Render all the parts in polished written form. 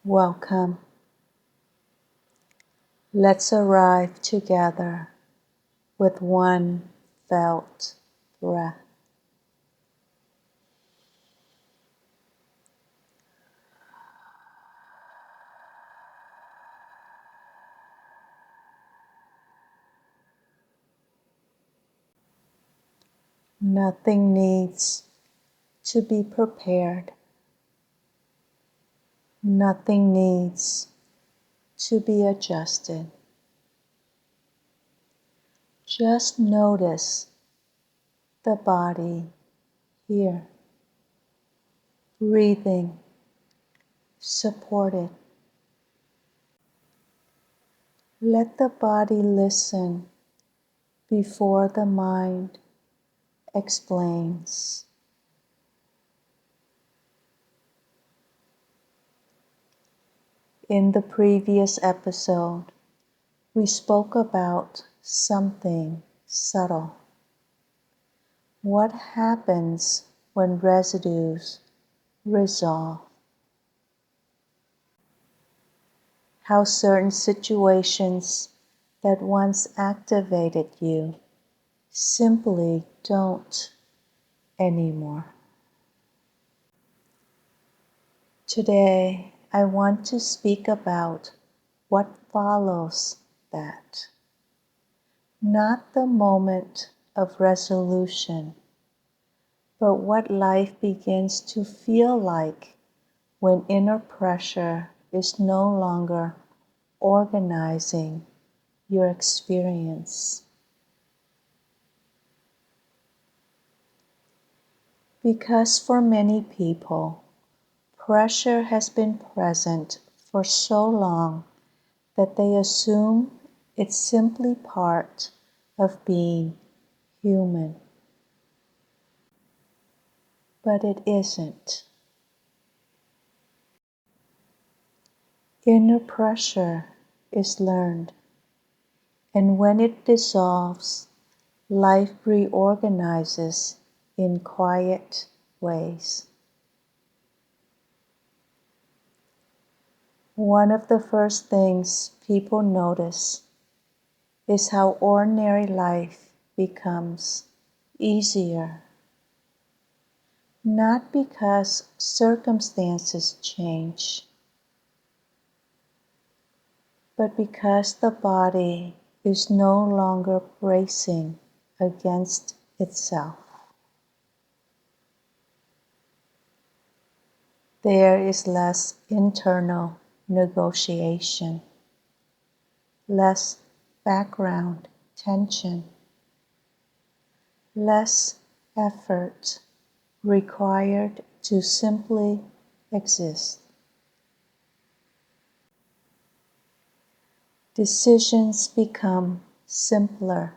Welcome. Let's arrive together with one felt breath. Nothing needs to be prepared. Nothing needs to be adjusted. Just notice the body here, breathing, supported. Let the body listen before the mind explains. In the previous episode, we spoke about something subtle. What happens when residues resolve? How certain situations that once activated you simply don't anymore. Today, I want to speak about what follows that. Not the moment of resolution, but what life begins to feel like when inner pressure is no longer organizing your experience. Because for many people, pressure has been present for so long that they assume it's simply part of being human. But it isn't. Inner pressure is learned, and when it dissolves, life reorganizes in quiet ways. One of the first things people notice is how ordinary life becomes easier. Not because circumstances change, but because the body is no longer bracing against itself. There is less internal negotiation, less background tension, less effort required to simply exist. Decisions become simpler,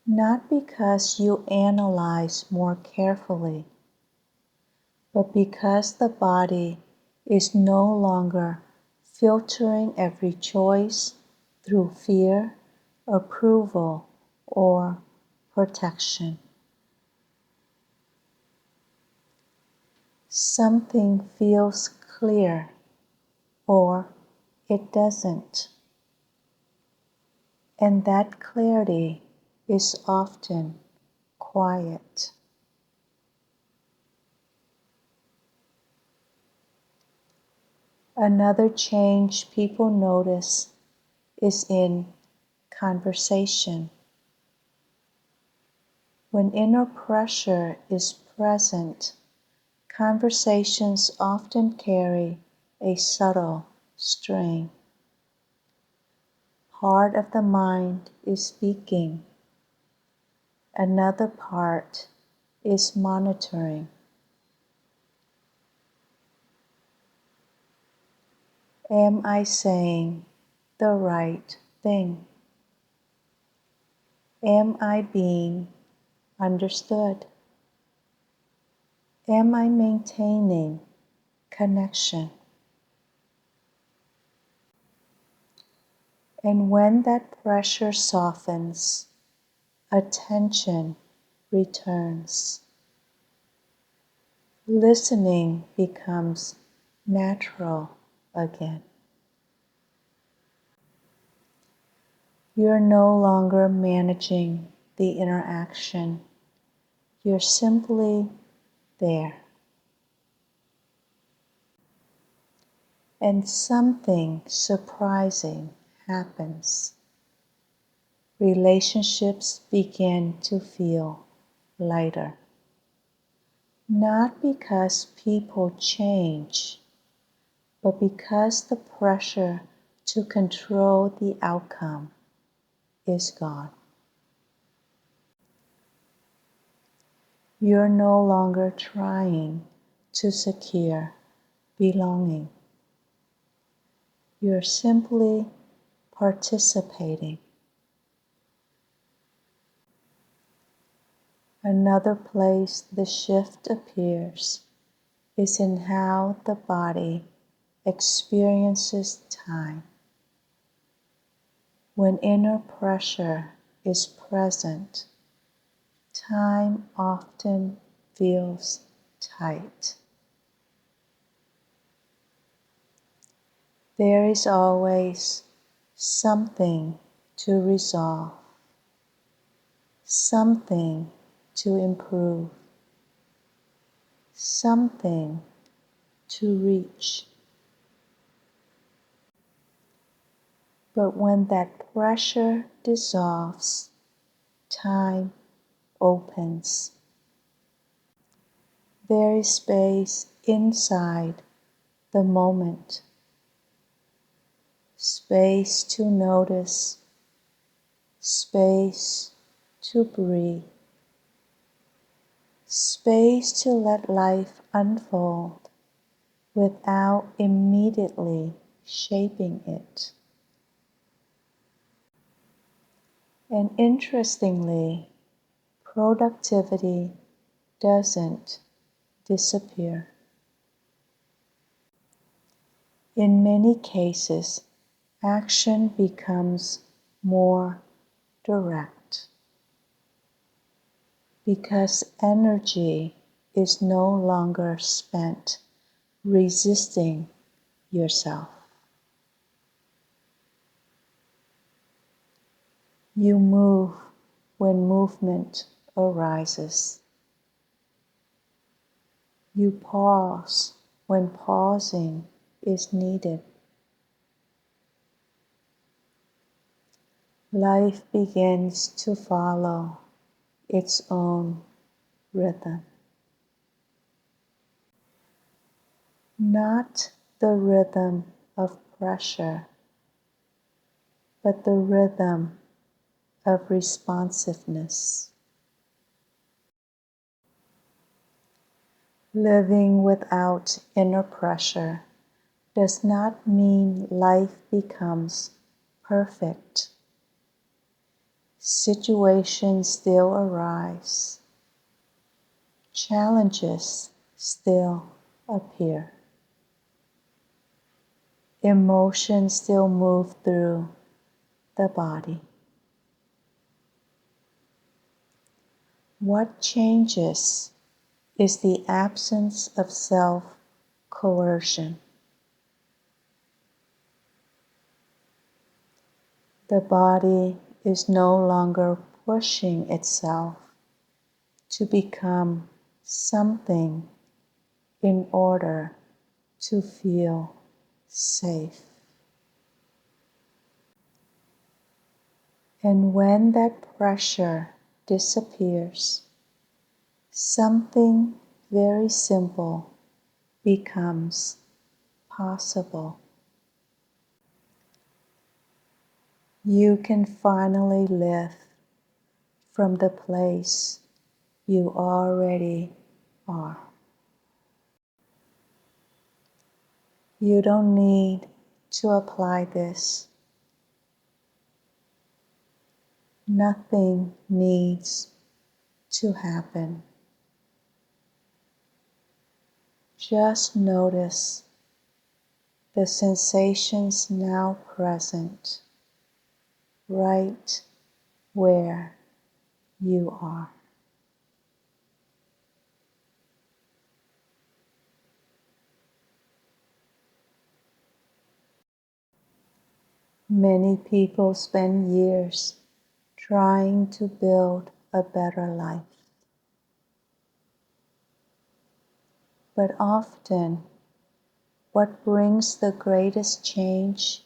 not because you analyze more carefully, but because the body is no longer filtering every choice through fear, approval, or protection. Something feels clear, or it doesn't. And that clarity is often quiet. Another change people notice is in conversation. When inner pressure is present, conversations often carry a subtle strain. Part of the mind is speaking, another part is monitoring. Am I saying the right thing? Am I being understood? Am I maintaining connection? And when that pressure softens, attention returns. Listening becomes natural again. You're no longer managing the interaction. You're simply there. And something surprising happens. Relationships begin to feel lighter. Not because people change, but because the pressure to control the outcome is gone. You're no longer trying to secure belonging. You're simply participating. Another place the shift appears is in how the body experiences time. When inner pressure is present, time often feels tight. There is always something to resolve, something to improve, something to reach. But when that pressure dissolves, time opens. There is space inside the moment, space to notice, space to breathe, space to let life unfold without immediately shaping it. And interestingly, productivity doesn't disappear. In many cases, action becomes more direct because energy is no longer spent resisting yourself. You move when movement arises. You pause when pausing is needed. Life begins to follow its own rhythm. Not the rhythm of pressure, but the rhythm of responsiveness. Living without inner pressure does not mean life becomes perfect. Situations still arise. Challenges still appear. Emotions still move through the body. What changes is the absence of self-coercion. The body is no longer pushing itself to become something in order to feel safe. And when that pressure disappears, something very simple becomes possible. You can finally live from the place you already are. You don't need to apply this. Nothing needs to happen. Just notice the sensations now present, right where you are. Many people spend years trying to build a better life, but often what brings the greatest change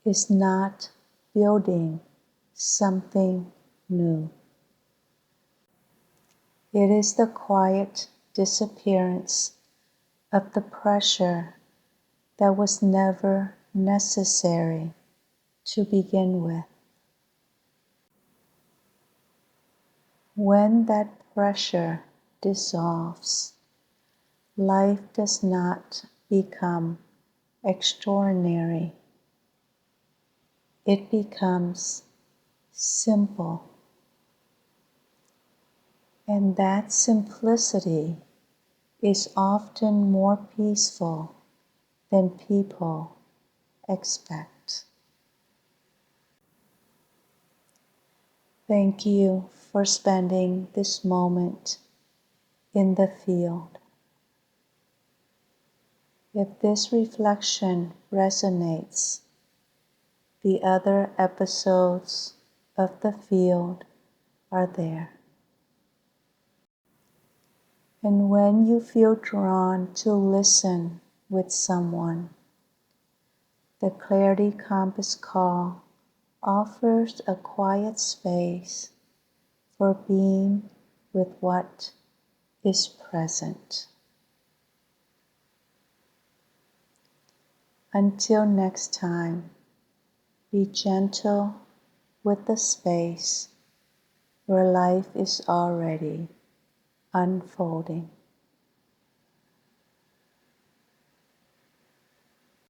is not building something new. It is the quiet disappearance of the pressure that was never necessary to begin with. When that pressure dissolves, life does not become extraordinary. It becomes simple. And that simplicity is often more peaceful than people expect. Thank you for spending this moment in the field. If this reflection resonates, the other episodes of the field are there. And when you feel drawn to listen with someone, the Clarity Compass call offers a quiet space for being with what is present. Until next time, be gentle with the space where life is already unfolding.